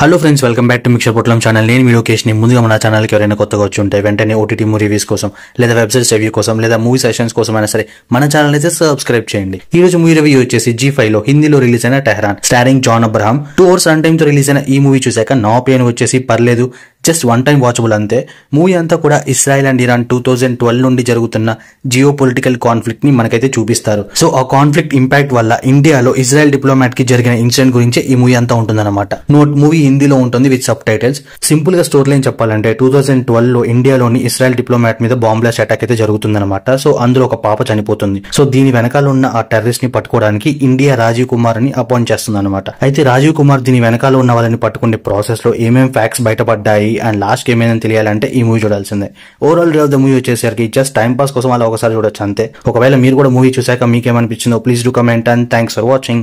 Hello friends, welcome back to mixer పొట్లం channel. నేను మీ లోకేష్ ని. ముందుగా మన ఛానల్కి ఎవరైనా కొత్తగా వచ్చి ఉంటే వెంటనే ఓటీటీ మూవీ రివ్యూస్ కోసం లేదా వెబ్సైట్స్ రివ్యూ కోసం లేదా మూవీ సెషన్స్ కోసం అయినా సరే మన ఛానల్ అయితే సబ్స్క్రైబ్ చేయండి. ఈ రోజు మూవీ రివ్యూ వచ్చేసి G5 లో హిందీలో రిలీజ్ అయిన Tehran starring John Abraham. 2 hours run time తో రిలీజ్ అయిన ఈ మూవీ చూసాక నా ఒపీనియన్ వచ్చేసి పర్లేదు, జస్ట్ వన్ టైం వాచబుల్ అంతే. మూవీ అంతా కూడా ఇస్రాయల్ అండ్ ఇరాన్ 2012 నుండి జరుగుతున్న జియో పొలిటికల్ కాన్ఫ్లిక్ట్ ని మనకైతే చూపిస్తారు. సో ఆ కాన్ఫ్లిక్ట్ ఇంపాక్ట్ వల్ల ఇండియాలో ఇజ్రాయెల్ డిప్లొమాట్ కి జరిగిన ఇన్సిడెంట్ గురించి ఈ మూవీ అంతా ఉంటుందన్నమాట. నోట్, మూవీ హిందీలో ఉంటుంది విత్ సబ్ టైటిల్స్. సింపుల్ గా స్టోరీ లైన్ చెప్పాలంటే 2012 లో ఇండియాలోని ఇస్రాయల్ డిప్లొమాట్ మీద బాంబ్ బ్లాస్ట్ అటాక్ అయితే జరుగుతుందన్నమాట. సో అందులో ఒక పాప చనిపోతుంది. సో దీని వెనకాల ఉన్న ఆ టెర్రరిస్ట్ ని పట్టుకోవడానికి ఇండియా రాజీవ్ కుమార్ ని అపాయింట్ చేస్తుంది అనమాట. అయితే రాజీవ్ కుమార్ దీని వెనకాల ఉన్న వాళ్ళని పట్టుకునే ప్రాసెస్ లో ఏమేం ఫ్యాక్ట్స్ బయటపడ్డాయి అండ్ లాస్ట్ ఏమైనా తెలియాలంటే ఈ మూవీ చూడాల్సిందే. Overall review of the movie వచ్చేసరికి జస్ట్ టైం పాస్ కోసం అలా ఒకసారి చూడొచ్చు అంతే. ఒకవేళ మీరు కూడా మూవీ చూసాక మీకేమనిపించిందో please do comment and thanks for watching.